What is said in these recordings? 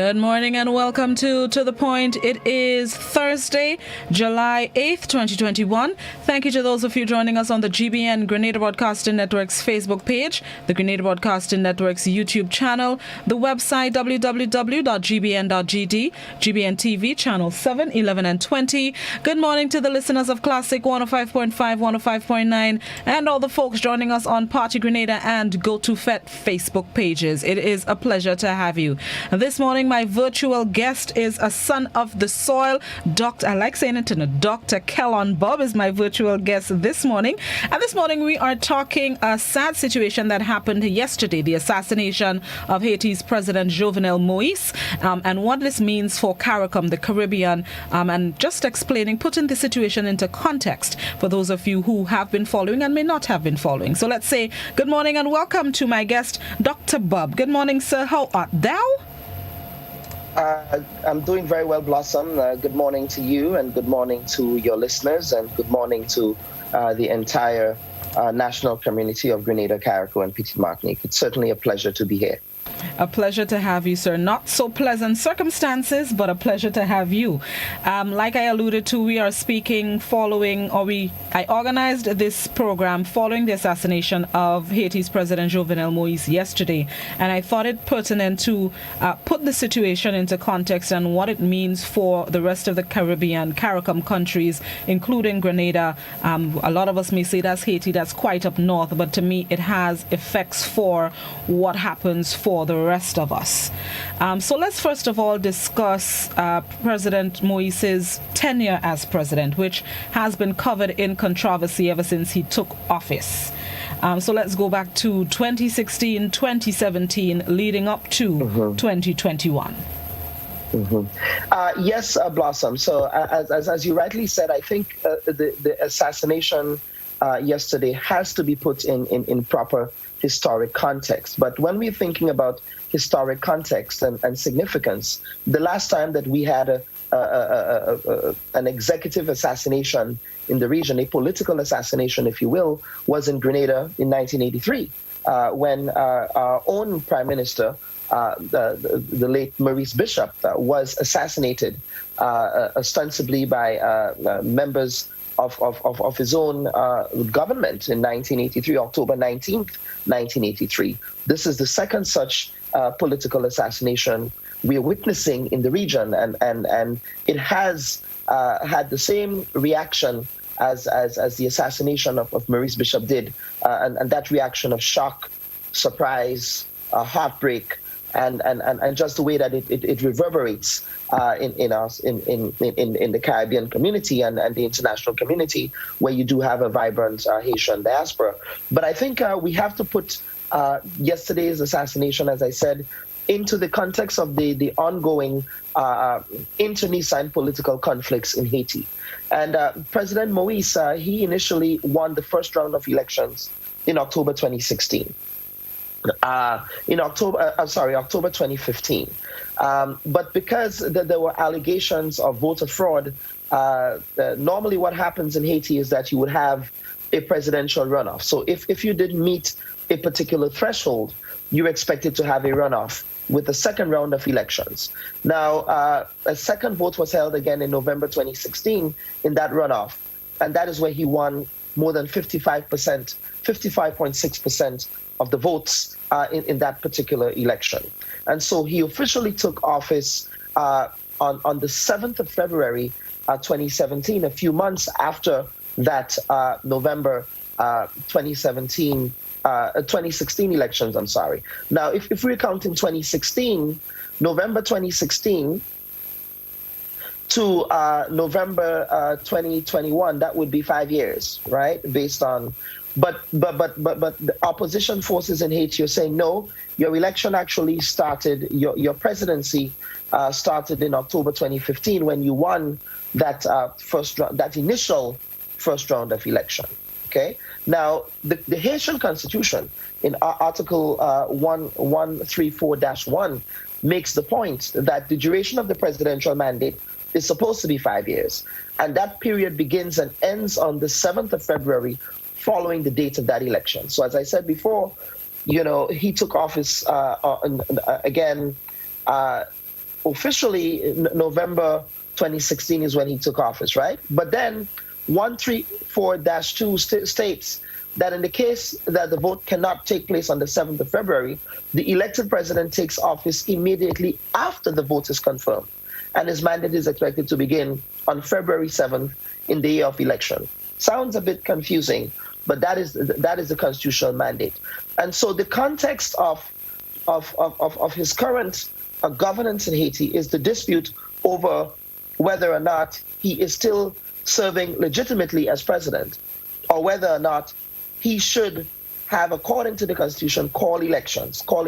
Good morning and welcome to The Point. It is Thursday, July 8th, 2021. Thank you to those of you joining us on the GBN Grenada Broadcasting Network's Facebook page, the Grenada Broadcasting Network's YouTube channel, the website www.gbn.gd, GBN TV, channel 7, 11 and 20. Good morning to the listeners of Classic 105.5, 105.9, and all the folks joining us on Party Grenada and Go to FET Facebook pages. It is a pleasure to have you. This morning, my virtual guest is a son of the soil, I like saying it, Dr. Kellon. Bubb is my virtual guest this morning. And this morning, we are talking a sad situation that happened yesterday, the assassination of Haiti's President Jovenel Moïse, and what this means for Caricom, the Caribbean, and just explaining, putting the situation into context for those of you who have been following and may not have been following. So let's say good morning and welcome to my guest, Dr. Bubb. Good morning, sir. How art thou? I'm doing very well, Blossom. Good morning to you, and good morning to your listeners, and good morning to the entire national community of Grenada, Caricom, and Petite Martinique. It's certainly a pleasure to be here. A pleasure to have you, sir. Not so pleasant circumstances, but a pleasure to have you. Like I alluded to, we are speaking I organized this program following the assassination of Haiti's President Jovenel Moïse yesterday, and I thought it pertinent to put the situation into context and what it means for the rest of the Caribbean, Caricom countries, including Grenada. A lot of us may say that's Haiti, that's quite up north, but to me it has effects for what happens for the rest of us. So let's first of all discuss President Moïse's tenure as president, which has been covered in controversy ever since he took office. So let's go back to 2016, 2017, leading up to 2021. Yes, Blossom. So as you rightly said, I think the assassination yesterday has to be put in proper historic context. But when we're thinking about historic context and significance, the last time that we had an executive assassination in the region, a political assassination, if you will, was in Grenada in 1983, when our own Prime Minister, the late Maurice Bishop, was assassinated ostensibly by members of his own government in 1983, October 19th, 1983. This is the second such political assassination we're witnessing in the region, and it has had the same reaction as the assassination of Maurice Bishop did, and that reaction of shock, surprise, heartbreak, and just the way that it reverberates in us in the Caribbean community and the international community, where you do have a vibrant Haitian diaspora. But I think we have to put yesterday's assassination, as I said, into the context of the ongoing internecine political conflicts in Haiti. And President Moïse, he initially won the first round of elections in October 2016. October 2015. But because there were allegations of voter fraud, normally what happens in Haiti is that you would have a presidential runoff. So if you didn't meet a particular threshold, you're expected to have a runoff with the second round of elections. Now, a second vote was held again in November 2016 in that runoff, and that is where he won more than 55.6% of the votes in that particular election. And so he officially took office on the 7th of February 2017, a few months after that November 2016 elections, I'm sorry. Now, if we're counting 2016, November 2016 to November 2021, that would be 5 years, right? Based on, but the opposition forces in Haiti are saying, no, your election actually started, your presidency started in October 2015 when you won that that initial first round of election. Okay. Now, the Haitian Constitution in Article 134-1 makes the point that the duration of the presidential mandate is supposed to be 5 years. And that period begins and ends on the 7th of February following the date of that election. So as I said before, he took office again officially November 2016 is when he took office, right? But then 134-2 states that in the case that the vote cannot take place on the 7th of February, the elected president takes office immediately after the vote is confirmed, and his mandate is expected to begin on February 7th in the year of election. Sounds a bit confusing, but that is the constitutional mandate. And so the context of his current governance in Haiti is the dispute over whether or not he is still serving legitimately as president, or whether or not he should have, according to the Constitution, call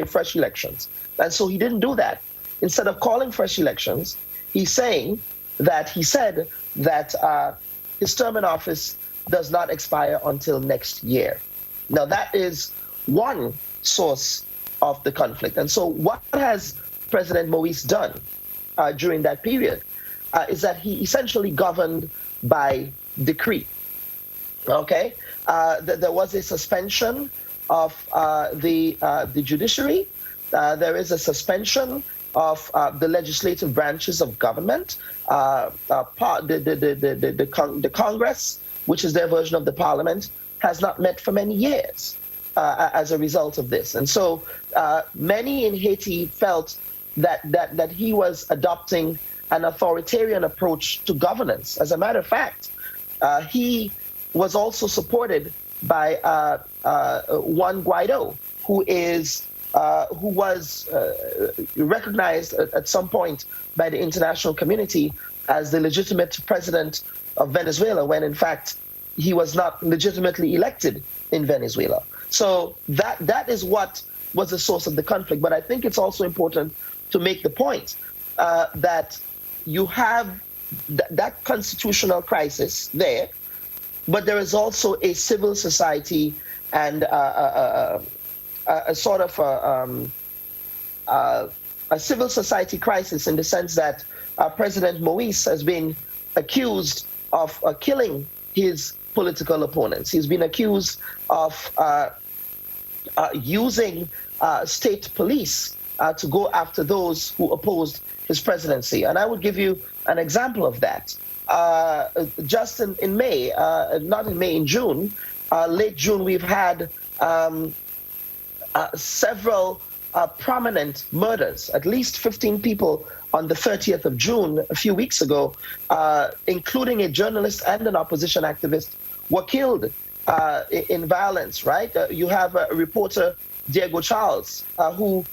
fresh elections. And so he didn't do that. Instead of calling fresh elections, he said that his term in office does not expire until next year. Now, that is one source of the conflict. And so what has President Moise done during that period is that he essentially governed by decree. Okay? There was a suspension of the judiciary. There is a suspension of the legislative branches of government. The Congress, which is their version of the parliament, has not met for many years as a result of this. And so many in Haiti felt that he was adopting an authoritarian approach to governance. As a matter of fact, he was also supported by Juan Guaido, who was recognized at some point by the international community as the legitimate president of Venezuela, when in fact he was not legitimately elected in Venezuela. So that is what was the source of the conflict. But I think it's also important to make the point that you have that constitutional crisis there, but there is also a civil society and a sort of a civil society crisis, in the sense that President Moise has been accused of killing his political opponents. He's been accused of using state police to go after those who opposed his presidency. And I would give you an example of that. Just in May, not in May, in June, late June, we've had several prominent murders. At least 15 people on the 30th of June, a few weeks ago, including a journalist and an opposition activist, were killed in violence, right? You have a reporter, Diego Charles, who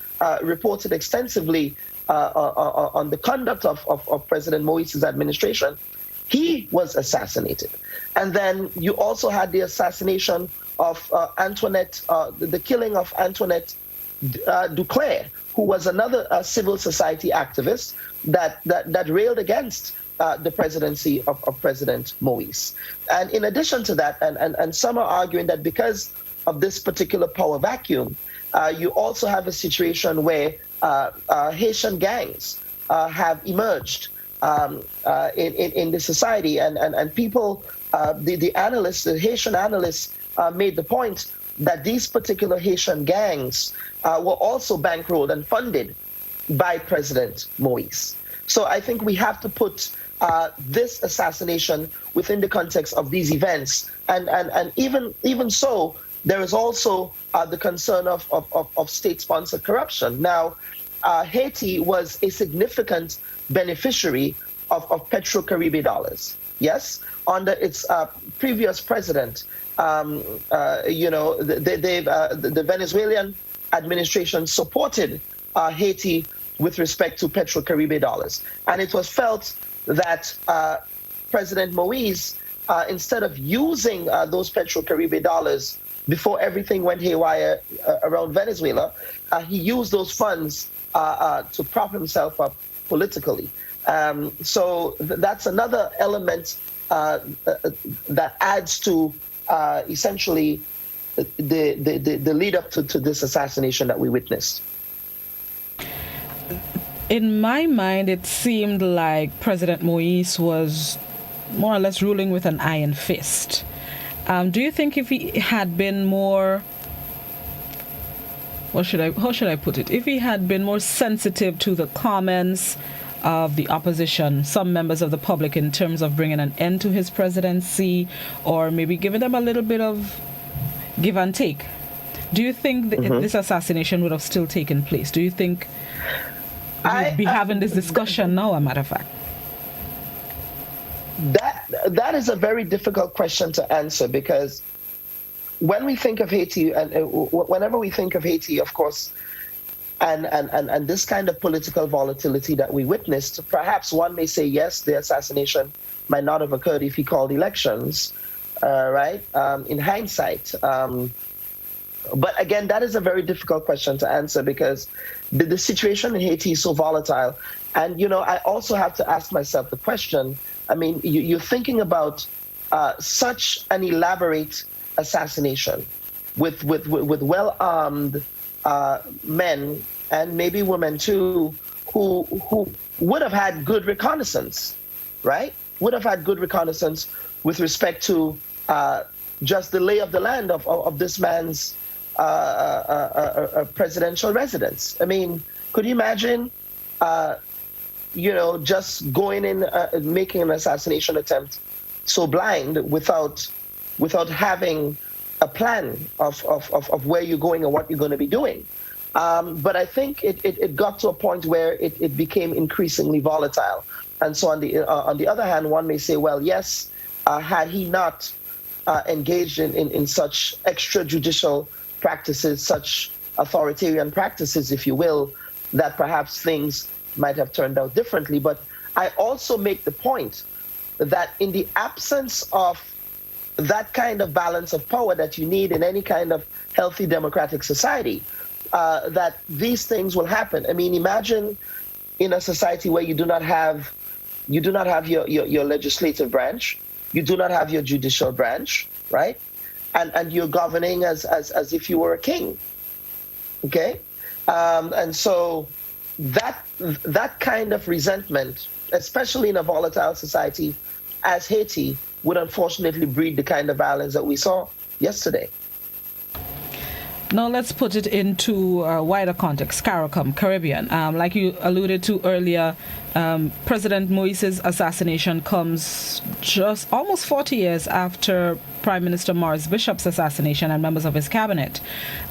reported extensively on the conduct of President Moise's administration. He was assassinated. And then you also had the assassination of Antoinette, the killing of Antoinette Duclair, who was another civil society activist that railed against the presidency of President Moise. And in addition to that, and some are arguing that because of this particular power vacuum, you also have a situation where Haitian gangs have emerged in the society, and people, the analysts, the Haitian analysts, made the point that these particular Haitian gangs were also bankrolled and funded by President Moise. So I think we have to put this assassination within the context of these events, and even so, there is also the concern of state-sponsored corruption. Now, Haiti was a significant beneficiary of Petro-Caribe dollars. Yes, under its previous president, the Venezuelan administration supported Haiti with respect to Petro-Caribe dollars, and it was felt that President Moise, instead of using those Petro-Caribe dollars before everything went haywire around Venezuela, he used those funds to prop himself up politically. So that's another element that adds to essentially the lead up to this assassination that we witnessed. In my mind, it seemed like President Moise was more or less ruling with an iron fist. Do you think if he had been more how should I put it? If he had been more sensitive to the comments of the opposition, some members of the public, in terms of bringing an end to his presidency, or maybe giving them a little bit of give and take, do you think this assassination would have still taken place? Do you think we'd be having this discussion now, a matter of fact? That is a very difficult question to answer, because when we think of Haiti, and whenever we think of Haiti, of course, and this kind of political volatility that we witnessed, perhaps one may say, yes, the assassination might not have occurred if he called elections, right, in hindsight. But again, that is a very difficult question to answer, because the situation in Haiti is so volatile. And, I also have to ask myself the question, I mean, you're thinking about such an elaborate assassination with well-armed men, and maybe women too, who would have had good reconnaissance, right? Would have had good reconnaissance with respect to just the lay of the land of this man's presidential residence. I mean, could you imagine, just going in, making an assassination attempt so blind without having a plan of where you're going and what you're going to be doing? But I think it got to a point where it became increasingly volatile. And so on the other hand, one may say, well, yes, had he not engaged in such extrajudicial practices, such authoritarian practices, if you will, that perhaps things might have turned out differently. But I also make the point that in the absence of that kind of balance of power that you need in any kind of healthy democratic society, that these things will happen. I mean, imagine in a society where you do not have your legislative branch, you do not have your judicial branch, right? And you're governing as if you were a king. Okay? And so that kind of resentment, especially in a volatile society as Haiti, would unfortunately breed the kind of violence that we saw yesterday. Now let's put it into a wider context, Caricom, Caribbean. Like you alluded to earlier, President Moïse's assassination comes just almost 40 years after Prime Minister Maurice Bishop's assassination and members of his cabinet.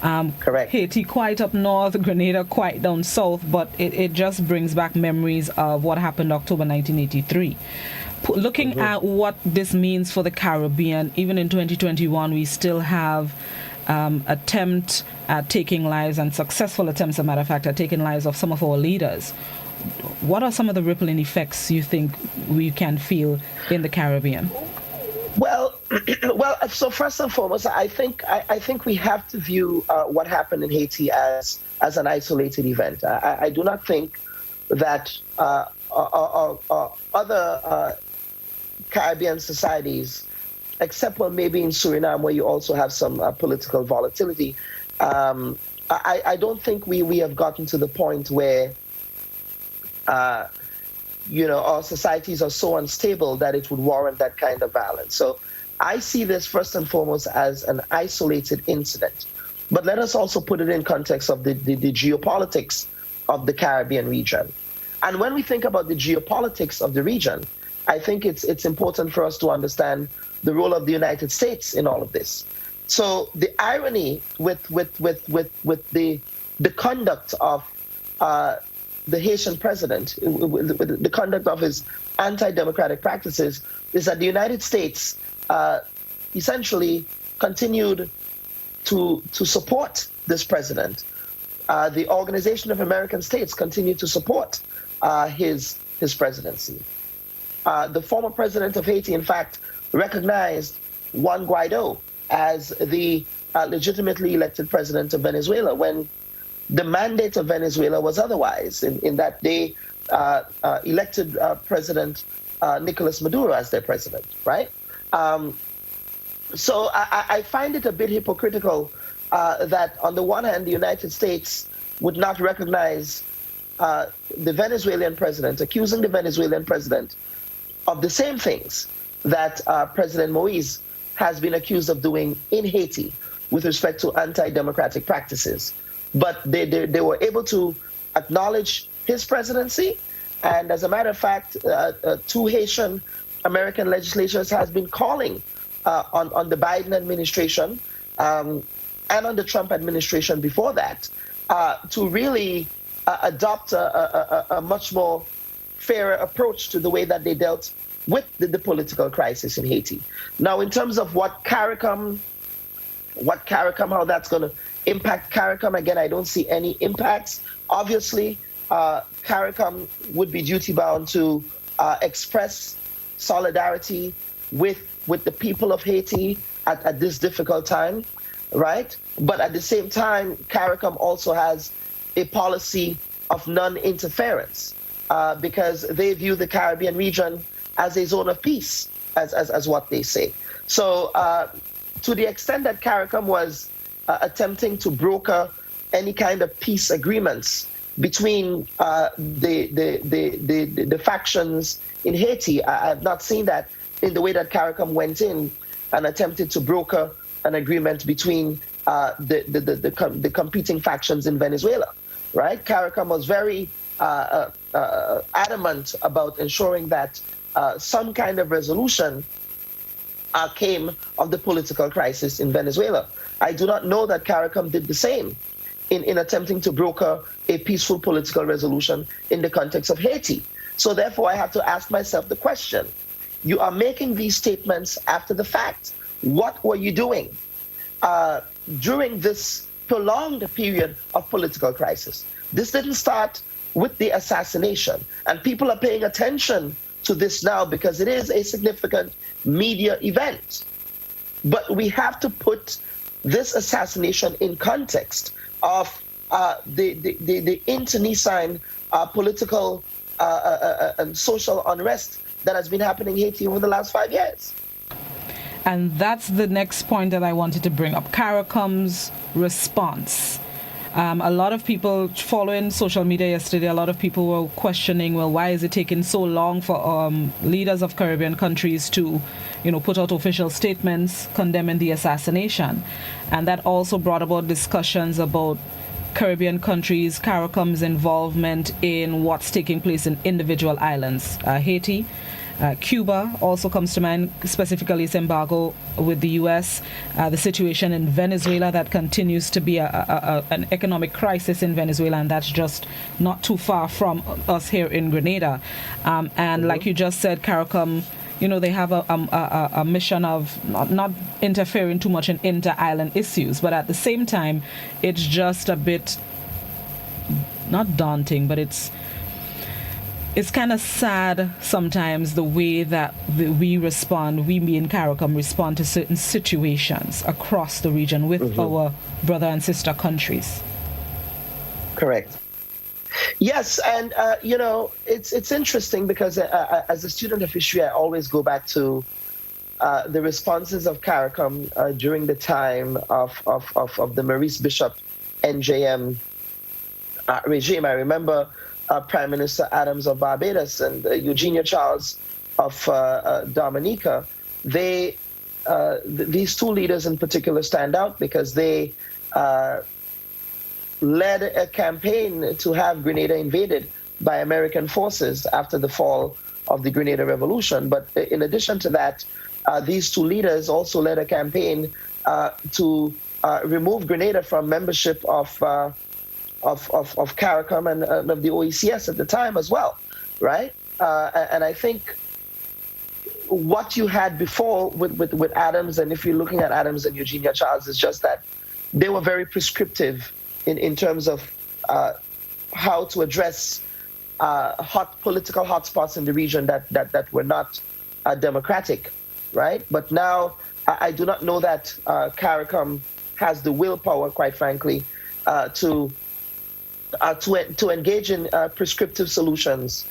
Correct. Haiti quite up north, Grenada quite down south, but it just brings back memories of what happened October 1983. Looking at what this means for the Caribbean, even in 2021, we still have attempt at taking lives, and successful attempts, as a matter of fact, at taking lives of some of our leaders. What are some of the rippling effects you think we can feel in the Caribbean? Well, so first and foremost, I think we have to view what happened in Haiti as an isolated event. I do not think that other Caribbean societies, except for maybe in Suriname, where you also have some political volatility, I don't think we have gotten to the point where our societies are so unstable that it would warrant that kind of violence. So I see this first and foremost as an isolated incident. But let us also put it in context of the geopolitics of the Caribbean region. And when we think about the geopolitics of the region, I think it's important for us to understand the role of the United States in all of this. So the irony with the conduct of the Haitian president, with the conduct of his anti-democratic practices, is that the United States essentially continued to support this president. The Organization of American States continued to support his presidency. The former president of Haiti, in fact, recognized Juan Guaido as the legitimately elected president of Venezuela when the mandate of Venezuela was otherwise. In that they elected President Nicolas Maduro as their president, right? So I find it a bit hypocritical that on the one hand, the United States would not recognize the Venezuelan president, accusing the Venezuelan president of the same things that President Moïse has been accused of doing in Haiti with respect to anti-democratic practices. but they were able to acknowledge his presidency. And as a matter of fact, two Haitian American legislators has been calling on the Biden administration and on the Trump administration before that to really adopt a much more fairer approach to the way that they dealt with the political crisis in Haiti. Now, in terms of what Caricom, how that's going to impact Caricom, again, I don't see any impacts. Obviously, Caricom would be duty-bound to express solidarity with the people of Haiti at this difficult time, right? But at the same time, Caricom also has a policy of non-interference because they view the Caribbean region as a zone of peace, as what they say. So to the extent that Caricom was attempting to broker any kind of peace agreements between the factions in Haiti, I have not seen that in the way that Caricom went in and attempted to broker an agreement between the competing factions in Venezuela, right? Caricom was very adamant about ensuring that some kind of resolution came of the political crisis in Venezuela. I do not know that Caricom did the same in attempting to broker a peaceful political resolution in the context of Haiti. So therefore, I have to ask myself the question, you are making these statements after the fact. What were you doing during this prolonged period of political crisis? This didn't start with the assassination, and people are paying attention to this now because it is a significant media event. But we have to put this assassination in context of the internecine political and social unrest that has been happening in Haiti over the last 5 years. And that's the next point that I wanted to bring up, Caricom's response. A lot of people following social media yesterday, a lot of people were questioning, well, why is it taking so long for leaders of Caribbean countries to, put out official statements condemning the assassination? And that also brought about discussions about Caribbean countries, Caricom's involvement in what's taking place in individual islands. Haiti, Cuba also comes to mind, specifically its embargo with the U.S., the situation in Venezuela that continues to be an economic crisis in Venezuela, and that's just not too far from us here in Grenada. And like you just said, Caricom, they have a mission of not interfering too much in inter-island issues, but at the same time, it's just a bit, not daunting, but it's kind of sad sometimes the way that we in Caricom respond to certain situations across the region with our brother and sister countries. Correct. Yes, and it's interesting because as a student of history, I always go back to the responses of Caricom during the time of the Maurice Bishop NJM regime. I remember Prime Minister Adams of Barbados and Eugenia Charles of Dominica. These two leaders in particular stand out because they led a campaign to have Grenada invaded by American forces after the fall of the Grenada Revolution. But in addition to that, these two leaders also led a campaign to remove Grenada from membership of Caricom and of the OECS at the time as well, right? And I think what you had before with Adams, and if you're looking at Adams and Eugenia Charles, is just that they were very prescriptive in terms of how to address political hotspots in the region that were not democratic, right? But now I do not know that Caricom has the willpower, quite frankly, to engage in prescriptive solutions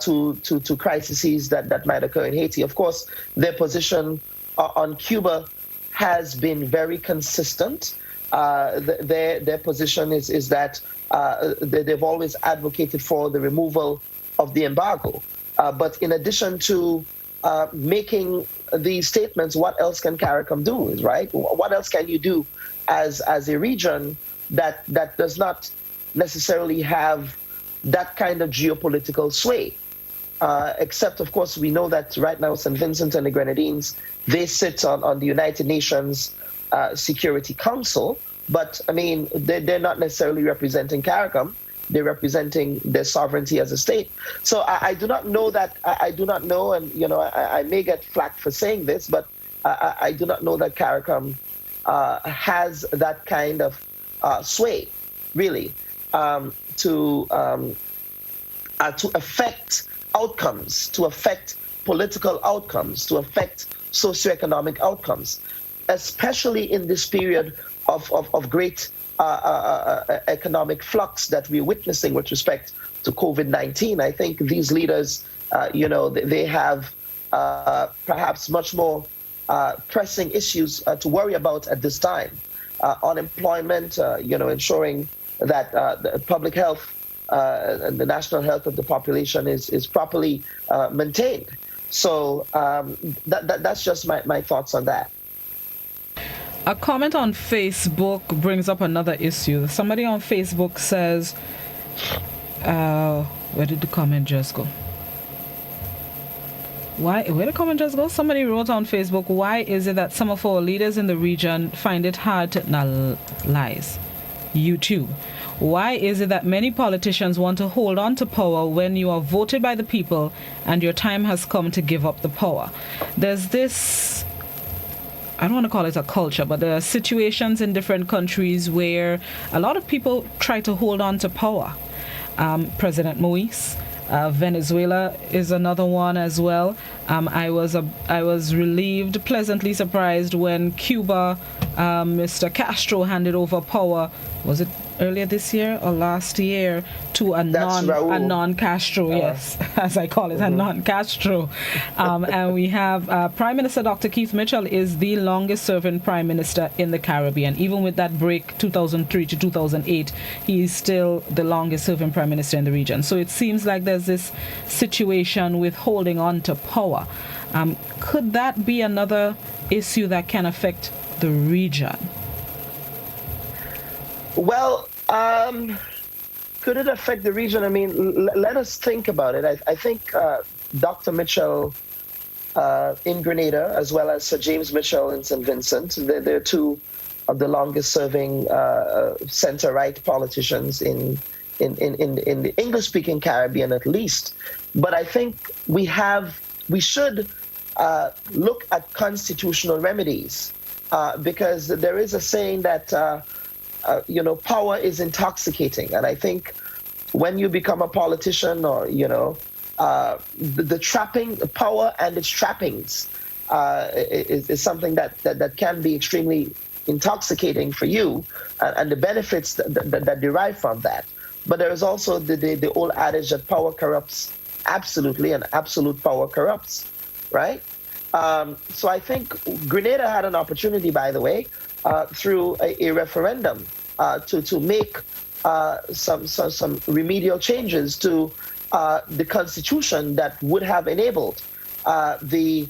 to crises that might occur in Haiti. Of course, their position on Cuba has been very consistent. Their position is that they've always advocated for the removal of the embargo. But in addition to making these statements, what else can CARICOM do, right? What else can you do as a region that does not necessarily have that kind of geopolitical sway. Except, of course, we know that right now St. Vincent and the Grenadines, they sit on the United Nations Security Council, but I mean, they're not necessarily representing Caricom. They're representing their sovereignty as a state. So I do not know that, I do not know, and I may get flack for saying this, but I do not know that Caricom has that kind of sway, really, to affect outcomes, to affect political outcomes, to affect socioeconomic outcomes, especially in this period of great economic flux that we're witnessing with respect to COVID-19. I think these leaders, they have perhaps much more pressing issues to worry about at this time. Unemployment, ensuring that the public health and the national health of the population is properly maintained. So that's just my thoughts on that. A comment on Facebook brings up another issue. Somebody on Facebook says, where did the comment just go? Where did the comment just go? Somebody wrote on Facebook, why is it that some of our leaders in the region find it hard to lies? YouTube. Why is it that many politicians want to hold on to power when you are voted by the people and your time has come to give up the power? There's this, I don't want to call it a culture, but there are situations in different countries where a lot of people try to hold on to power. President Moise, Venezuela is another one as well. I was relieved, pleasantly surprised when Cuba, Mr. Castro handed over power. Was it earlier this year or last year to a non-Castro, yes, as I call it, a non-Castro. And we have Prime Minister Dr. Keith Mitchell is the longest serving Prime Minister in the Caribbean. Even with that break, 2003 to 2008, he is still the longest serving Prime Minister in the region. So it seems like there's this situation with holding on to power. Could that be another issue that can affect the region? Well, could it affect the region? I mean, let us think about it. I think Dr. Mitchell in Grenada, as well as Sir James Mitchell in St. Vincent, they're two of the longest-serving center-right politicians in the English-speaking Caribbean, at least. But I think we should look at constitutional remedies because there is a saying that power is intoxicating. And I think when you become a politician or, the power and its trappings is something that can be extremely intoxicating for you and the benefits that derive from that. But there is also the old adage that power corrupts absolutely and absolute power corrupts, right? So I think Grenada had an opportunity, by the way, through a referendum to make some remedial changes to the constitution that would have enabled the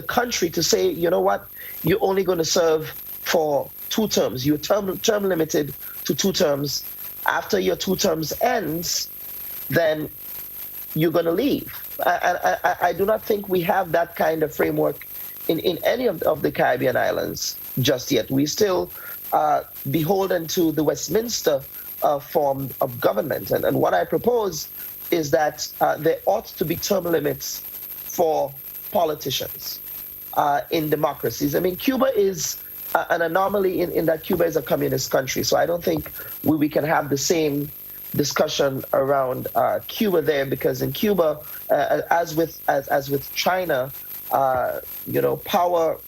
country to say, you know what, you're only going to serve for 2 terms. You're term limited to 2 terms. After your 2 terms ends, then you're going to leave. I do not think we have that kind of framework in any of the Caribbean islands just yet. We still beholden to the Westminster form of government. And what I propose is that there ought to be term limits for politicians in democracies. I mean, Cuba is an anomaly in that Cuba is a communist country. So I don't think we can have the same discussion around Cuba there, because in Cuba, as with China, power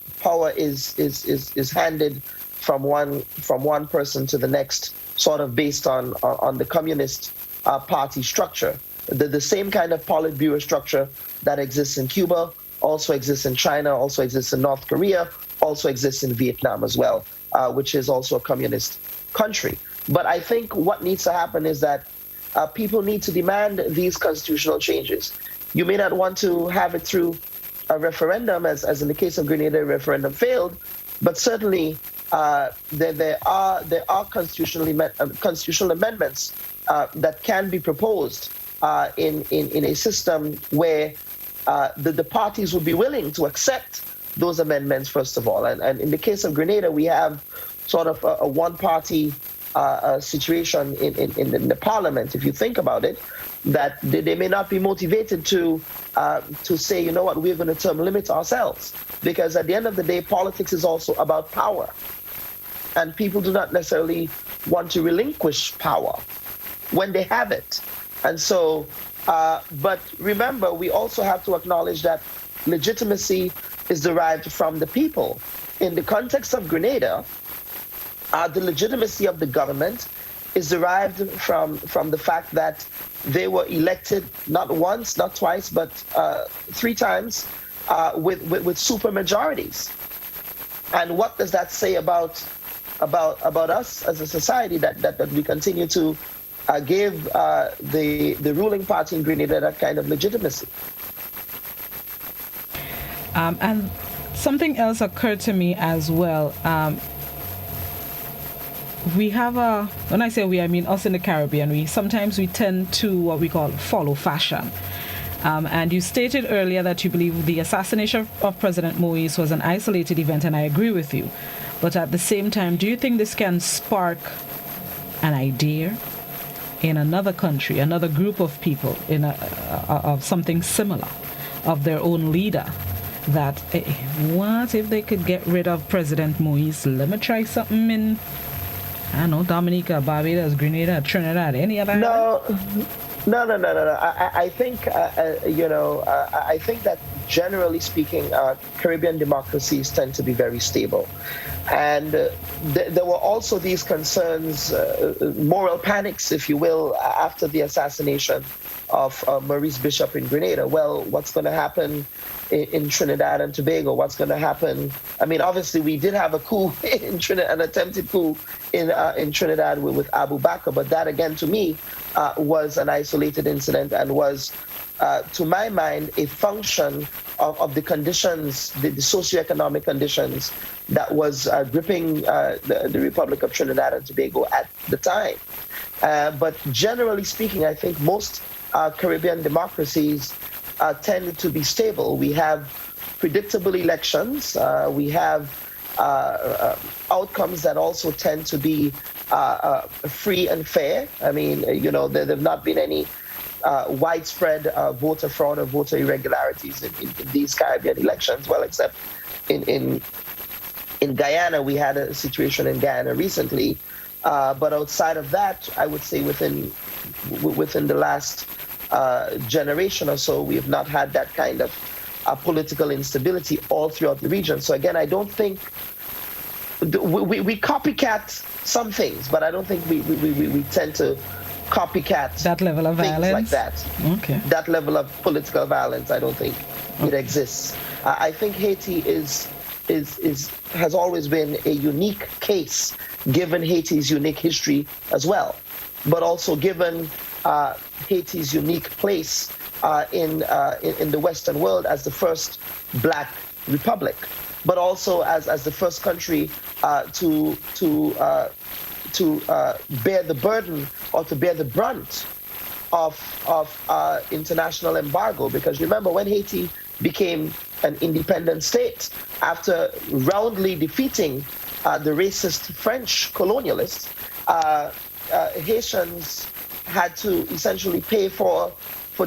is handed from one person to the next, sort of based on the communist party structure. The same kind of Politburo structure that exists in Cuba also exists in China, also exists in North Korea, also exists in Vietnam as well, which is also a communist country. But I think what needs to happen is that people need to demand these constitutional changes. You may not want to have it through a referendum, as in the case of Grenada, a referendum failed, but certainly there are constitutional amendments that can be proposed in a system where the parties would be willing to accept those amendments, first of all. And in the case of Grenada, we have sort of a one-party situation in the parliament, if you think about it, that they may not be motivated to say, you know what, we're going to term limit ourselves. Because at the end of the day, politics is also about power. And people do not necessarily want to relinquish power when they have it. And so, but remember, we also have to acknowledge that legitimacy is derived from the people. In the context of Grenada, the legitimacy of the government is derived from the fact that they were elected not once, not twice, but 3 times with super majorities. And what does that say about us as a society that we continue to give the ruling party in Grenada that kind of legitimacy? And something else occurred to me as well. We have when I say we, I mean us in the Caribbean, sometimes we tend to what we call follow fashion. And you stated earlier that you believe the assassination of President Moise was an isolated event, and I agree with you. But at the same time, do you think this can spark an idea in another country, another group of people, of something similar, of their own leader? That, what if they could get rid of President Moise? Let me try something in, I don't know, Dominica, Barbados, Grenada, Trinidad, any other? No. I think, I think that generally speaking, Caribbean democracies tend to be very stable. And there were also these concerns, moral panics, if you will, after the assassination of Maurice Bishop in Grenada. Well, what's going to happen in Trinidad and Tobago? What's going to happen? I mean, obviously, we did have a coup in Trinidad, an attempted coup in Trinidad with Abu Bakr, but that, again, to me, was an isolated incident and was, to my mind, a function of the conditions, the socioeconomic conditions that was gripping the Republic of Trinidad and Tobago at the time. But generally speaking, I think most Caribbean democracies tend to be stable. We have predictable elections. We have outcomes that also tend to be free and fair. I mean, there have not been any widespread voter fraud or voter irregularities in these Caribbean elections. Well, except in Guyana, we had a situation in Guyana recently. But outside of that, I would say within the last generation or so, we have not had that kind of political instability all throughout the region. So again, I don't think we copycat some things, but I don't think we tend to copycat that level of things violence like that. Okay. That level of political violence, I don't think it exists. I think Haiti has always been a unique case, given Haiti's unique history as well, but also given Haiti's unique place in the Western world as the first Black republic, but also as the first country to bear the burden or to bear the brunt of international embargo. Because remember, when Haiti became an independent state after roundly defeating the racist French colonialists, Haitians had to essentially pay for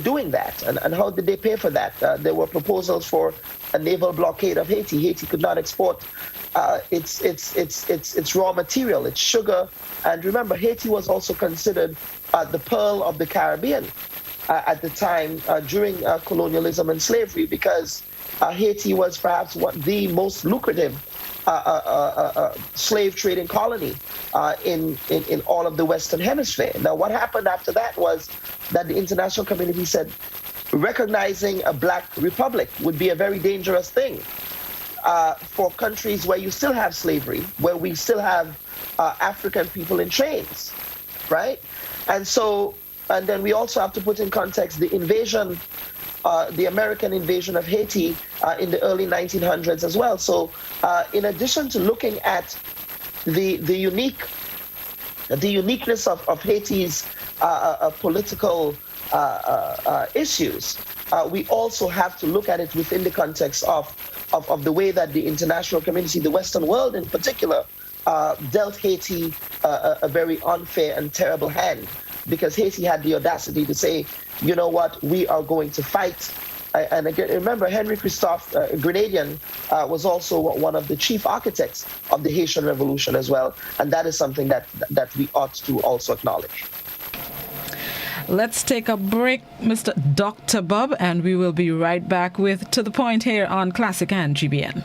doing that. And how did they pay for that? There were proposals for a naval blockade of Haiti. Haiti could not export its raw material, its sugar. And remember, Haiti was also considered the pearl of the Caribbean at the time during colonialism and slavery, because Haiti was perhaps the most lucrative slave trading colony in all of the Western Hemisphere. Now, what happened after that was that the international community said recognizing a Black republic would be a very dangerous thing for countries where you still have slavery, where we still have African people in chains, right? And then we also have to put in context the invasion, the American invasion of Haiti in the early 1900s as well. So in addition to looking at the uniqueness of Haiti's political issues, we also have to look at it within the context of the way that the international community, the Western world in particular, dealt Haiti a very unfair and terrible hand, because Haiti had the audacity to say, you know what, we are going to fight. And again, remember, Henry Christophe Grenadian was also one of the chief architects of the Haitian Revolution as well. And that is something that we ought to also acknowledge. Let's take a break, Mr. Dr. Bubb, and we will be right back with To The Point here on Classic and GBN.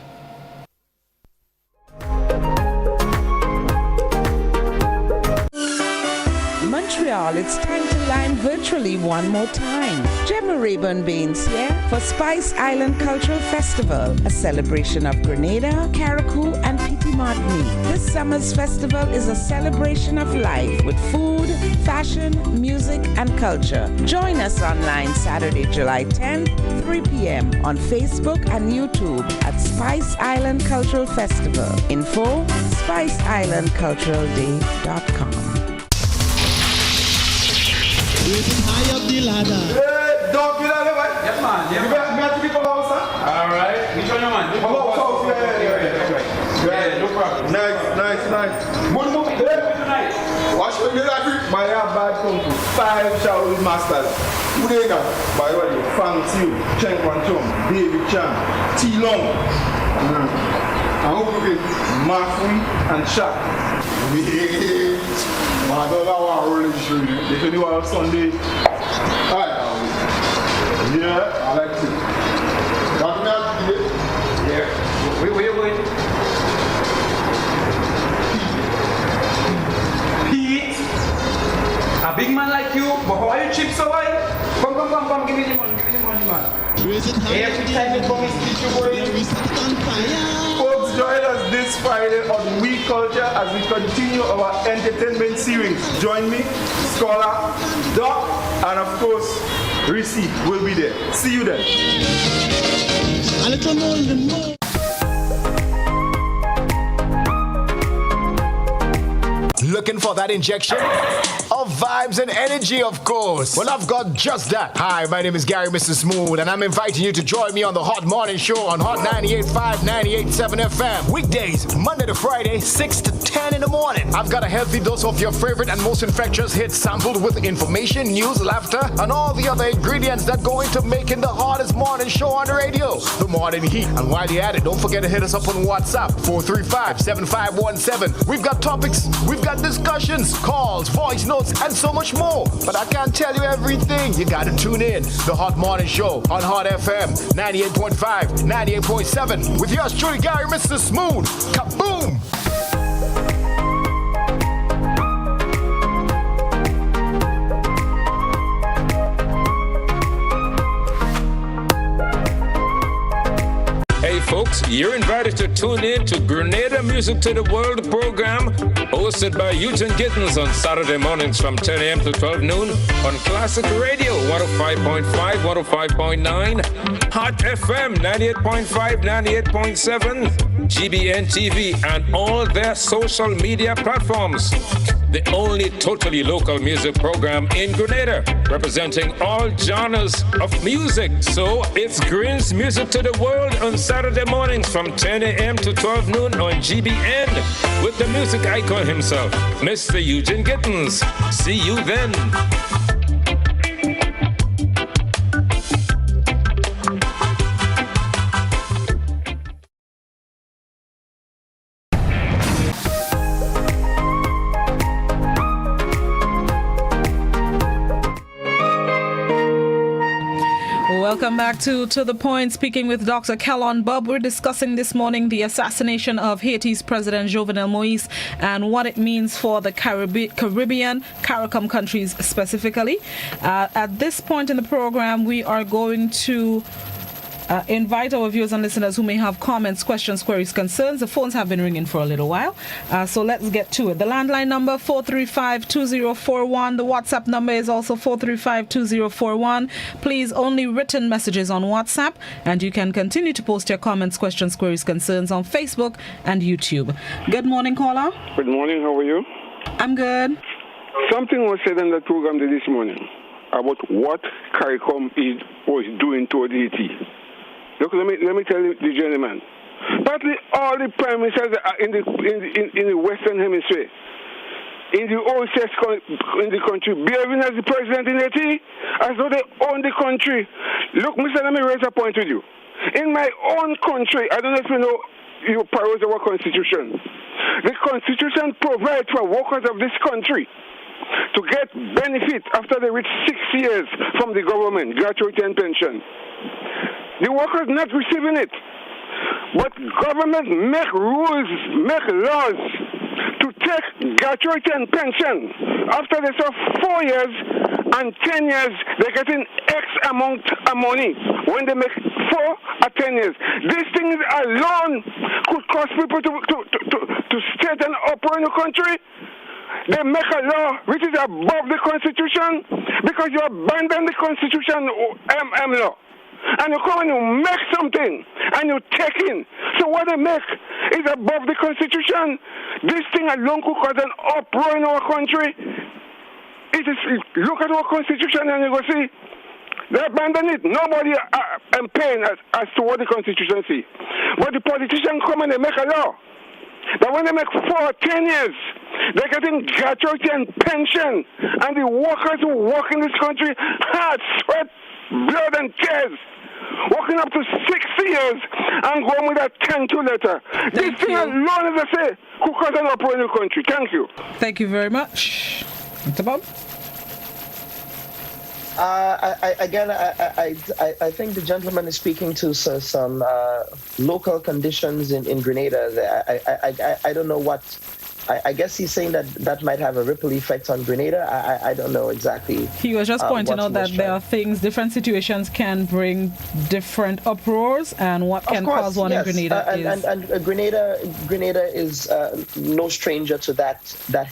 Montreal, it's time to line virtually one more time. Gemma Rayburn Baines here for Spice Island Cultural Festival, a celebration of Grenada, Caricom, and Petit Martinique. This summer's festival is a celebration of life with food, fashion, music, and culture. Join us online Saturday, July 10th, 3 p.m. on Facebook and YouTube at Spice Island Cultural Festival. Info, spiceislandculturalday.com. Waiting high up the ladder. Hey, dog, you know what? Yes, man. Yes, You man. got to be from house, huh? All right. Which one, man? From house, Yeah, no problem. Nice. Good movie. Tonight. Watch the music. My bad kung fu. 5 childhood masters. Who they got? By the way, Fang Tiu, Cheng Wan Chong, David Chan, T Long. And who could be Mafui and Shaq. My daughter was rolling show you. They can do on Sunday. Alright. Yeah, I like it. Got me out today? Yeah. Where you going? Pete. A big man like you, but how are you cheap so why? Come, give me the money, man. Waiting high up Every the time you ladder. come, it's you boy. We set it on fire. Folks, join us this Friday on We Culture as we continue our entertainment series. Join me, Scholar, Doc, and of course, Reese will be there. See you then. A little more than more. Looking for that injection of vibes and energy, of course? Well, I've got just that. Hi, my name is Gary Mr. Smooth, and I'm inviting you to join me on the Hot Morning Show on Hot 98.5, 98.7 FM. Weekdays, Monday to Friday, 6 to 10 in the morning. I've got a healthy dose of your favorite and most infectious hits sampled with information, news, laughter, and all the other ingredients that go into making the hottest morning show on the radio, The Morning Heat. And while you're at it, don't forget to hit us up on WhatsApp, 435-7517. We've got topics, we've got discussions, calls, voice notes, and so much more. But I can't tell you everything. You gotta tune in. The Hot Morning Show on Hot FM 98.5, 98.7 with yours truly, Gary Mr. Smooth. Kaboom! Hey folks, you're invited to tune in to Grenada Music to the World program hosted by Eugene Gittens on Saturday mornings from 10 a.m. to 12 noon on Classic Radio 105.5, 105.9, Hot FM 98.5, 98.7, GBN TV, and all their social media platforms. The only totally local music program in Grenada, representing all genres of music. So it's Green's Music to the World on Saturday mornings from 10 a.m. to 12 noon on GBN with the music icon himself, Mr. Eugene Gittens. See you then. Welcome back to The Point, speaking with Dr. Kellon Bubb. We're discussing this morning the assassination of Haiti's President Jovenel Moïse and what it means for the Caribbean, Caricom countries specifically. At this point in the program, we are going to invite our viewers and listeners who may have comments, questions, queries, concerns. The phones have been ringing for a little while, so let's get to it. The landline number 435-2041. The WhatsApp number is also 435-2041. Please, only written messages on WhatsApp, and you can continue to post your comments, questions, queries, concerns on Facebook and YouTube. Good morning, caller. Good morning. How are you? I'm good. Something was said on the program this morning about what Caricom was doing toward Haiti. Look, let me tell you, the gentleman. Partly all the prime ministers are in the Western Hemisphere, in the OCS in the country, behaving as the president in Haiti as though they own the country. Look, Mr. Let me raise a point with you. In my own country, I don't know if you know, you peruse our constitution. The constitution provides for workers of this country to get benefit after they reach 6 years from the government, gratuity and pension. The workers not receiving it. But government make rules, make laws to take gratuity and pension. After they serve 4 years and 10 years, they're getting X amount of money when they make 4 or 10 years. These things alone could cause people to state an uproar in the country. They make a law which is above the Constitution because you abandon the Constitution law. And you come and you make something and you take in. So what they make is above the Constitution. This thing alone could cause an uproar in our country. It is, look at our Constitution and you go see. They abandon it. Nobody am paying as to what the Constitution says. But the politicians come and they make a law that when they make 4 or 10 years, they're getting gratuity and pension. And the workers who work in this country, hard, sweat, blood and tears, working up to 60 years and going with a thank you letter. This thing alone, as I say, could cause an uproar in the country. Thank you. Thank you very much. Mr. Bubb? I think the gentleman is speaking to some local conditions in Grenada. I don't know what. I guess he's saying that might have a ripple effect on Grenada. I don't know exactly. He was just pointing out that there are things, different situations can bring different uproars, and what can cause one in Grenada and Grenada is no stranger to that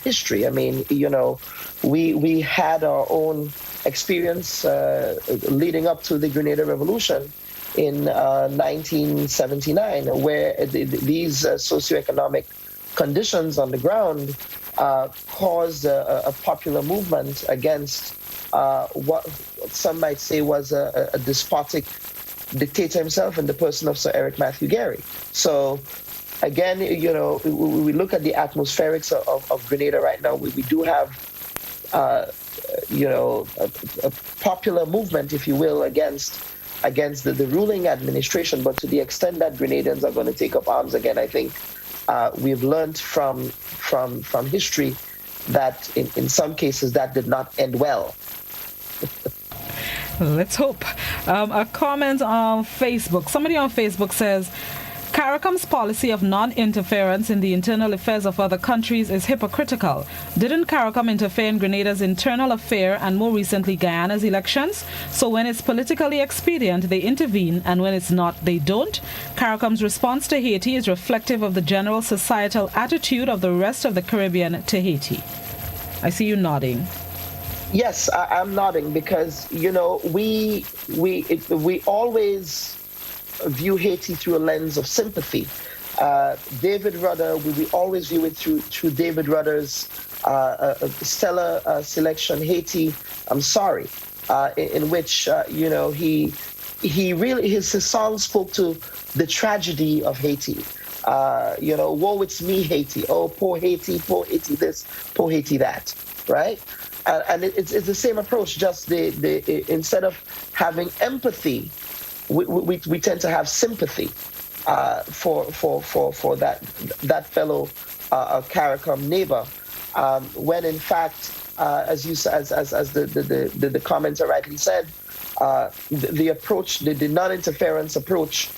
history. I mean, you know, we had our own experience leading up to the Grenada Revolution in 1979, where these socioeconomic conditions on the ground caused a popular movement against what some might say was a despotic dictator himself in the person of Sir Eric Matthew Gary. So again, you know, we look at the atmospherics of Grenada right now. We do have you know, a popular movement, if you will, against the ruling administration. But to the extent that Grenadians are going to take up arms again, I think we've learned from history that in some cases that did not end well. Let's hope. A comment on Facebook. Somebody on Facebook says, Caricom's policy of non-interference in the internal affairs of other countries is hypocritical. Didn't Caricom interfere in Grenada's internal affair and more recently Guyana's elections? So when it's politically expedient, they intervene, and when it's not, they don't. Caricom's response to Haiti is reflective of the general societal attitude of the rest of the Caribbean to Haiti. I see you nodding. Yes, I'm nodding because, you know, we always view Haiti through a lens of sympathy. David Rudder, we always view it through David Rudder's stellar selection, Haiti, I'm Sorry, in which, you know, he really, his song spoke to the tragedy of Haiti. You know, woe it's me, Haiti. Oh, poor Haiti this, poor Haiti that, right? And it's the same approach, just the instead of having empathy, we tend to have sympathy for that fellow Caricom neighbor, when in fact, as the commenter rightly said, the approach, the non-interference approach,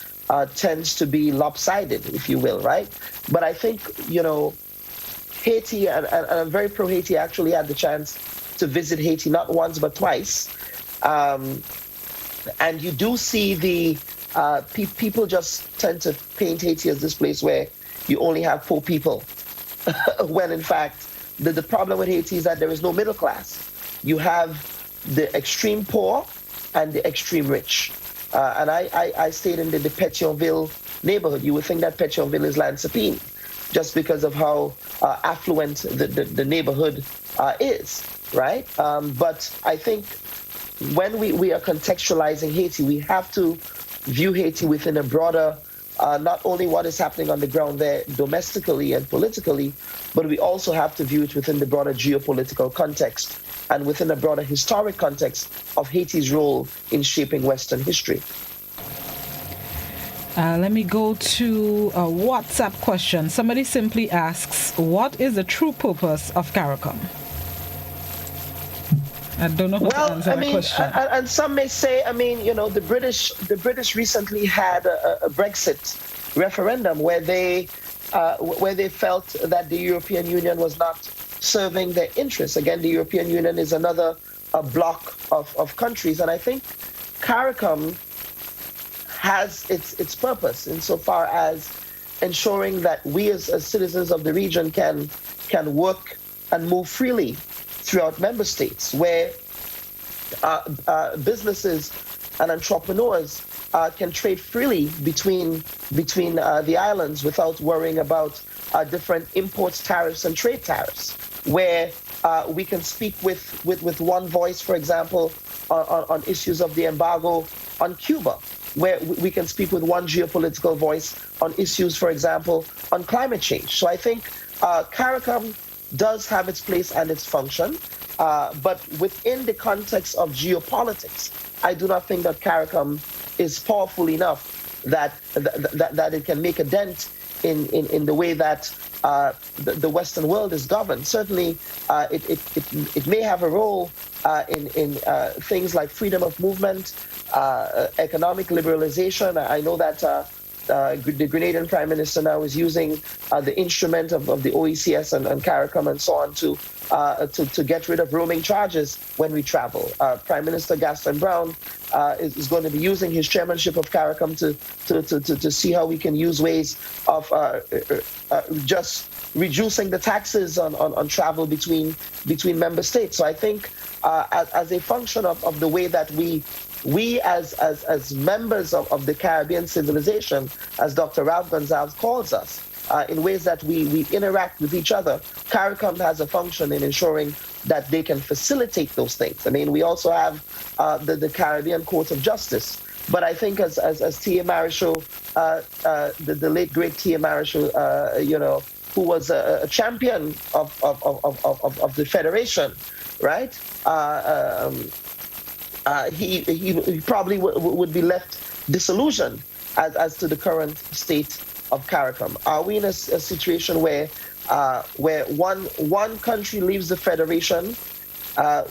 tends to be lopsided, if you will, right? But I think, you know, Haiti, and I'm very pro-Haiti. I actually had the chance to visit Haiti not once but twice. And you do see the people just tend to paint Haiti as this place where you only have poor people, when in fact the problem with Haiti is that there is no middle class. You have the extreme poor and the extreme rich. And I stayed in the Pétionville neighborhood. You would think that Pétionville is Lansepine, just because of how affluent the neighborhood is, right? But I think when we are contextualizing Haiti, we have to view Haiti within a broader, not only what is happening on the ground there domestically and politically, but we also have to view it within the broader geopolitical context and within a broader historic context of Haiti's role in shaping Western history. Let me go to a WhatsApp question. Somebody simply asks, what is the true purpose of Caricom? I don't know how to answer that question. And some may say, the British recently had a Brexit referendum where they felt that the European Union was not serving their interests. Again, the European Union is another block of countries, and I think Caricom has its purpose insofar as ensuring that we as citizens of the region can work and move freely throughout member states, where businesses and entrepreneurs can trade freely between the islands without worrying about different imports, tariffs, and trade tariffs, where we can speak with one voice, for example, on issues of the embargo on Cuba, where we can speak with one geopolitical voice on issues, for example, on climate change. So I think Caricom does have its place and its function, but within the context of geopolitics, I do not think that Caricom is powerful enough that it can make a dent in the way that the Western world is governed. Certainly, it may have a role in things like freedom of movement, economic liberalization. I know that the Grenadian Prime Minister now is using the instrument of the OECS and CARICOM and so on to get rid of roaming charges when we travel. Prime Minister Gaston Brown is going to be using his chairmanship of CARICOM to see how we can use ways of just reducing the taxes on travel between member states. So I think as a function of the way that we as members of the Caribbean civilization, as Dr. Ralph Gonzalez calls us, in ways that we interact with each other, CARICOM has a function in ensuring that they can facilitate those things. I mean, we also have the Caribbean Court of Justice. But I think as Tia Marichal, the late great Tia Marichal, who was a champion of the Federation, right? He probably would be left disillusioned as to the current state of CARICOM. Are we in a situation where one country leaves the Federation,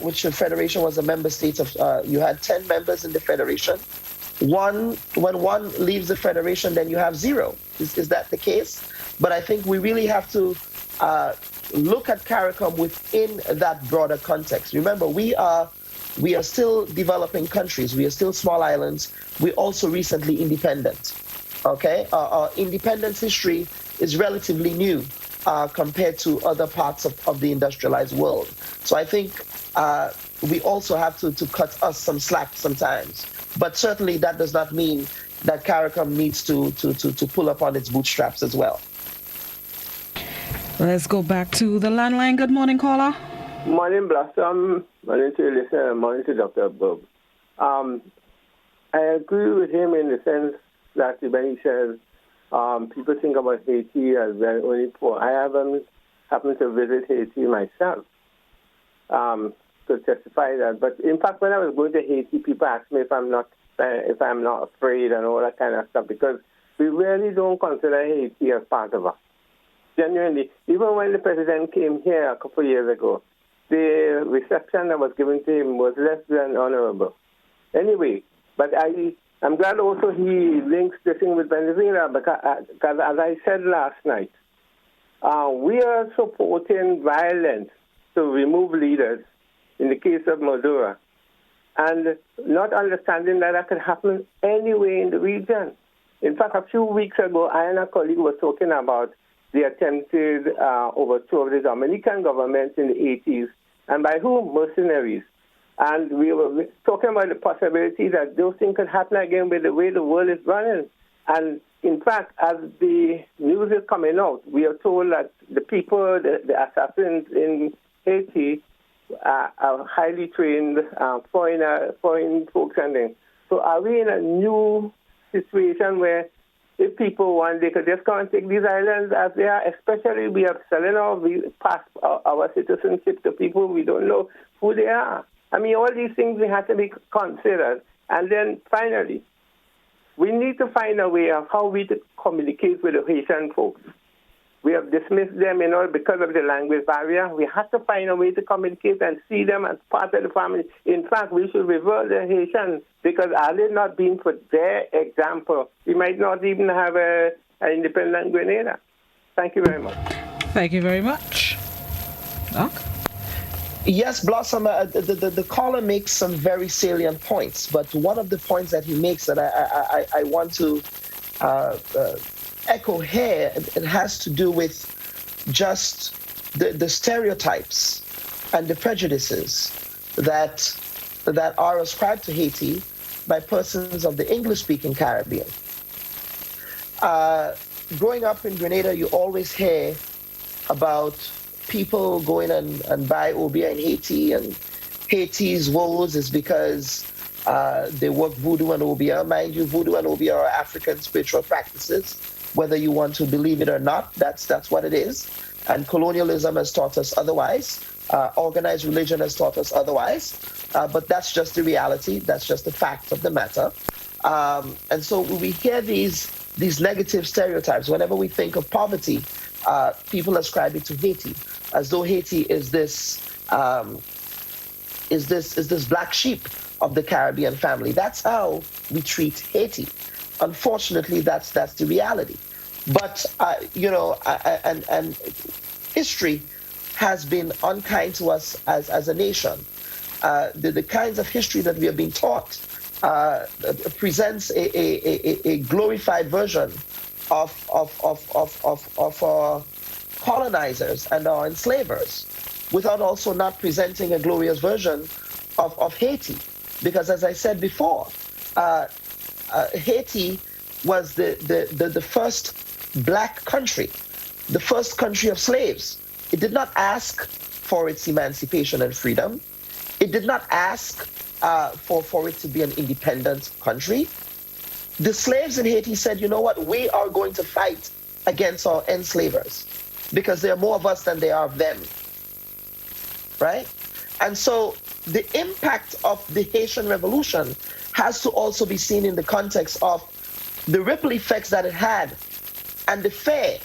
which the Federation was a member state of, you had 10 members in the Federation. When one leaves the Federation, then you have zero. Is that the case? But I think we really have to look at CARICOM within that broader context. Remember, we are still developing countries. We are still small islands. We're also recently independent. Okay, our independence history is relatively new compared to other parts of the industrialized world. So I think we also have to cut us some slack sometimes. But certainly that does not mean that CARICOM needs to pull up on its bootstraps as well. Let's go back to the landline. Good morning, caller. Morning, Blossom. Morning to you, listener. Morning to Dr. Bubb. I agree with him in the sense that when he says people think about Haiti as very only poor. I haven't happened to visit Haiti myself to testify that. But in fact, when I was going to Haiti, people asked me if I'm not afraid and all that kind of stuff, because we really don't consider Haiti as part of us. Genuinely, even when the president came here a couple of years ago, the reception that was given to him was less than honorable. Anyway, but I'm glad also he links the thing with Venezuela, because as I said last night, we are supporting violence to remove leaders in the case of Maduro. and not understanding that could happen anywhere in the region. In fact, a few weeks ago, I and a colleague were talking about the attempted overthrow of the Dominican government in the 80s. And by whom? Mercenaries. And we were talking about the possibility that those things could happen again with the way the world is running. And in fact, as the news is coming out, we are told that the people, the assassins in Haiti, are highly trained foreign folks and things. So are we in a new situation where if people want, they could just come and take these islands as they are, especially we are selling our citizenship to people we don't know who they are. I mean, all these things we have to be considered. And then finally, we need to find a way of how we to communicate with the Haitian folks. We have dismissed them, because of the language barrier. We have to find a way to communicate and see them as part of the family. In fact, we should revert the Haitians, because had it not been for their example, we might not even have an independent Grenada. Thank you very much. Thank you very much. Doc? Yes, Blossom, the caller makes some very salient points, but one of the points that he makes that I want to echo here, it has to do with just the stereotypes and the prejudices that are ascribed to Haiti by persons of the English-speaking Caribbean. Growing up in Grenada, you always hear about people going and buy obia in Haiti, and Haiti's woes is because they work voodoo and obia. Mind you, voodoo and obia are African spiritual practices. Whether you want to believe it or not, that's what it is. And colonialism has taught us otherwise. Organized religion has taught us otherwise. But that's just the reality. That's just the fact of the matter. And so we hear these negative stereotypes. Whenever we think of poverty, people ascribe it to Haiti, as though Haiti is this black sheep of the Caribbean family. That's how we treat Haiti. Unfortunately, that's the reality. But and history has been unkind to us as a nation. The kinds of history that we have been taught presents a glorified version of our colonizers and our enslavers, without also not presenting a glorious version of Haiti. Because as I said before, Haiti was the first black country, the first country of slaves. It did not ask for its emancipation and freedom. It did not ask for it to be an independent country. The slaves in Haiti said, you know what, we are going to fight against our enslavers because there are more of us than there are of them, right? And so the impact of the Haitian Revolution has to also be seen in the context of the ripple effects that it had and the fear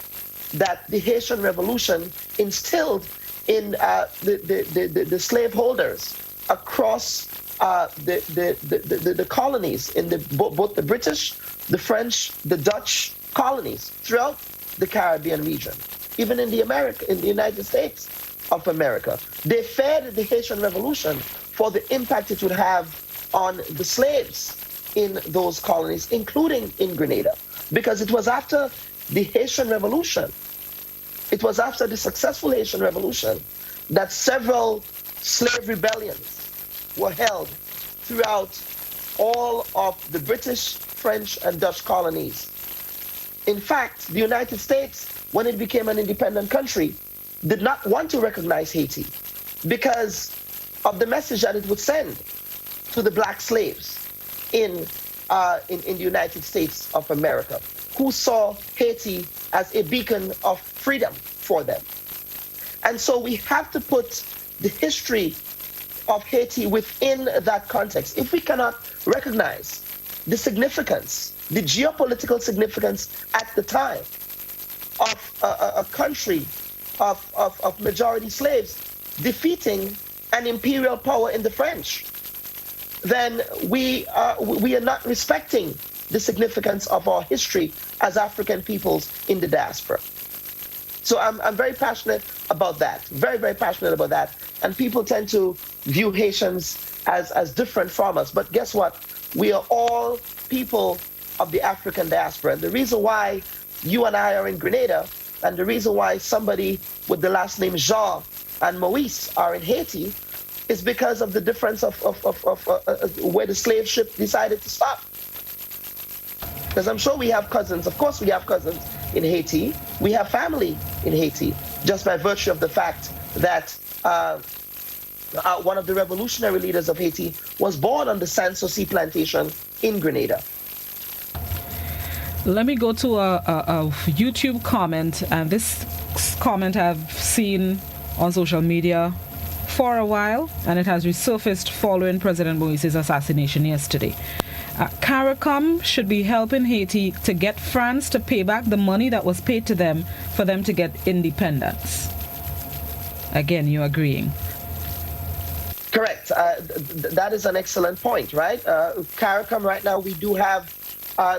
that the Haitian Revolution instilled in the slaveholders across the colonies, in both the British, the French, the Dutch colonies throughout the Caribbean region, even in the United States of America. They feared the Haitian Revolution for the impact it would have on the slaves in those colonies, including in Grenada, because it was after the Haitian Revolution, it was after the successful Haitian Revolution that several slave rebellions were held throughout all of the British, French, and Dutch colonies. In fact, the United States, when it became an independent country, did not want to recognize Haiti because of the message that it would send to the black slaves in the United States of America, who saw Haiti as a beacon of freedom for them. And so we have to put the history of Haiti within that context. If we cannot recognize the significance, the geopolitical significance at the time of a country of majority slaves defeating an imperial power in the French, then we are not respecting the significance of our history as African peoples in the diaspora. So I'm very passionate about that, very, very passionate about that. And people tend to view Haitians as different from us. But guess what? We are all people of the African diaspora. And the reason why you and I are in Grenada, and the reason why somebody with the last name Jean and Maurice are in Haiti, is because of the difference of where the slave ship decided to stop. Because I'm sure we have cousins. Of course we have cousins in Haiti. We have family in Haiti, just by virtue of the fact that one of the revolutionary leaders of Haiti was born on the Sanssouci plantation in Grenada. Let me go to a YouTube comment, and this comment I've seen on social media for a while, and it has resurfaced following President Moise's assassination yesterday. Caricom should be helping Haiti to get France to pay back the money that was paid to them for them to get independence. Again, you're agreeing? Correct. That is an excellent point, right? Caricom, right now, we do have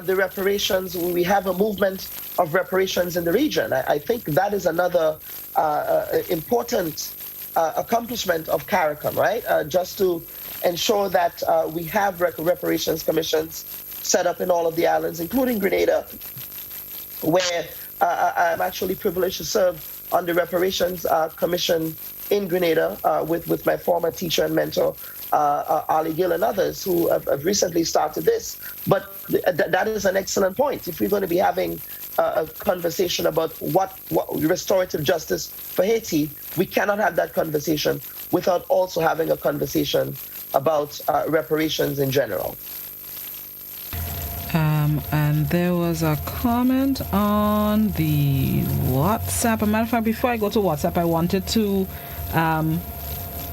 the reparations. We have a movement of reparations in the region. I think that is another important accomplishment of Caricom, right? Just to ensure that we have reparations commissions set up in all of the islands, including Grenada, where I'm actually privileged to serve on the reparations commission in Grenada with my former teacher and mentor, Ali Gill, and others who have recently started this. But that is an excellent point. If we're going to be having a conversation about what restorative justice for Haiti, we cannot have that conversation without also having a conversation about reparations in general. And there was a comment on the WhatsApp. As a matter of fact, before I go to WhatsApp, I wanted to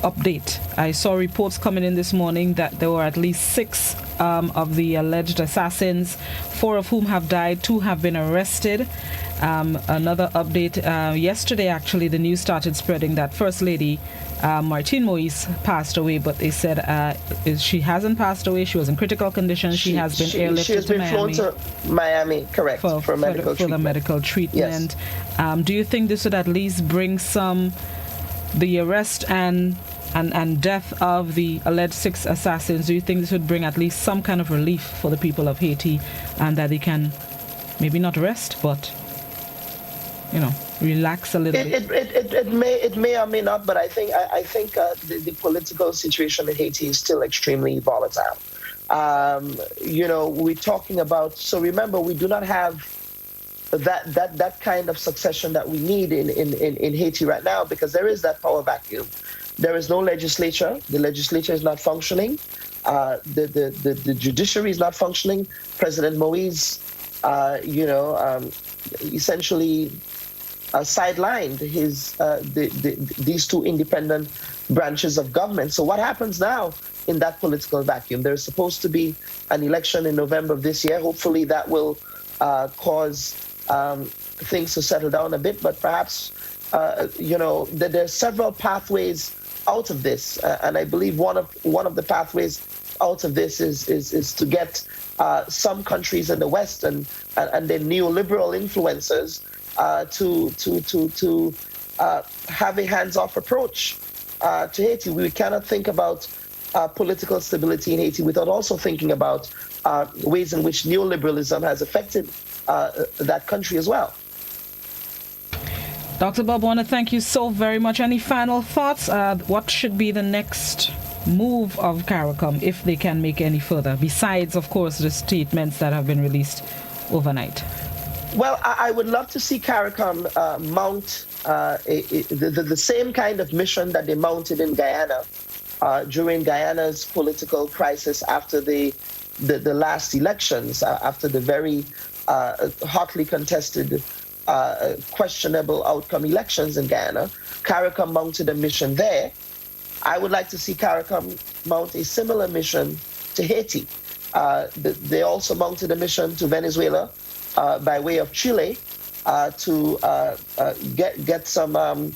update. I saw reports coming in this morning that there were at least 6 of the alleged assassins, 4 of whom have died, 2 have been arrested. Another update, yesterday actually the news started spreading that First Lady Martine Moise passed away, but they said she hasn't passed away. She was in critical condition. She has been airlifted she has been flown to Miami, correct, for the medical treatment. Yes. Do you think this would at least bring the arrest and death of the alleged 6 assassins? Do you think this would bring at least some kind of relief for the people of Haiti, and that they can maybe not rest, but relax a little bit? It may or may not, but I think the political situation in Haiti is still extremely volatile. We're talking about. So remember, we do not have that kind of succession that we need in Haiti right now, because there is that power vacuum. There is no legislature. The legislature is not functioning. The judiciary is not functioning. President Moise, essentially sidelined these 2 independent branches of government. So what happens now in that political vacuum? There's supposed to be an election in November of this year. Hopefully that will cause things to settle down a bit. But perhaps, there's several pathways out of this. And I believe one of the pathways out of this is to get some countries in the West and their neoliberal influencers to have a hands-off approach to Haiti. We cannot think about political stability in Haiti without also thinking about ways in which neoliberalism has affected that country as well. Dr. Bubb, I want to thank you so very much. Any final thoughts? What should be the next move of Caricom, if they can make any further, besides, of course, the statements that have been released overnight? Well, I would love to see Caricom mount the same kind of mission that they mounted in Guyana during Guyana's political crisis after the last elections, after the very hotly contested, questionable outcome elections in Guyana. Caricom mounted a mission there. I would like to see Caricom mount a similar mission to Haiti. They also mounted a mission to Venezuela by way of Chile to get some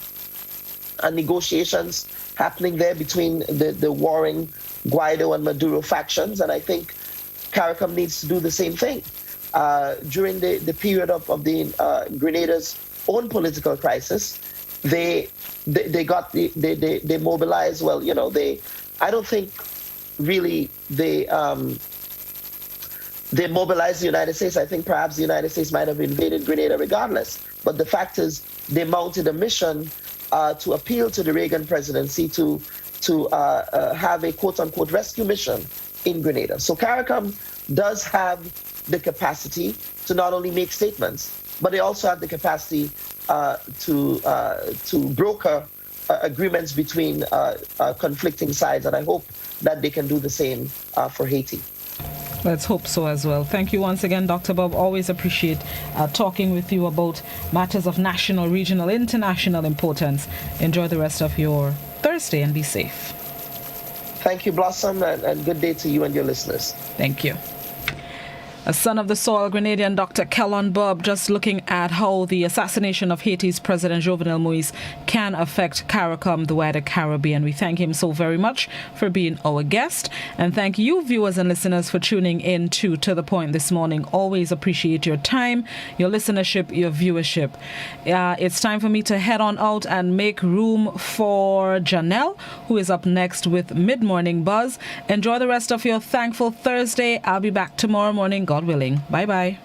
negotiations happening there between the warring Guaido and Maduro factions. And I think Caricom needs to do the same thing. During the period of the Grenada's own political crisis, they mobilized. Well, I don't think really they mobilized the United States. I think perhaps the United States might have invaded Grenada regardless. But the fact is, they mounted a mission to appeal to the Reagan presidency to have a quote-unquote rescue mission in Grenada. So Caricom does have the capacity to not only make statements, but they also have the capacity to broker agreements between conflicting sides, and I hope that they can do the same for Haiti. Let's hope so as well. Thank you once again, Dr. Bubb. Always appreciate talking with you about matters of national, regional, international importance. Enjoy the rest of your Thursday and be safe. Thank you, Blossom, and good day to you and your listeners. Thank you. A son of the soil, Grenadian Dr. Kellon Bubb, just looking at how the assassination of Haiti's President Jovenel Moïse can affect Caricom, the wider Caribbean. We thank him so very much for being our guest. And thank you, viewers and listeners, for tuning in to The Point this morning. Always appreciate your time, your listenership, your viewership. It's time for me to head on out and make room for Janelle, who is up next with Mid-Morning Buzz. Enjoy the rest of your thankful Thursday. I'll be back tomorrow morning, God willing. Bye-bye.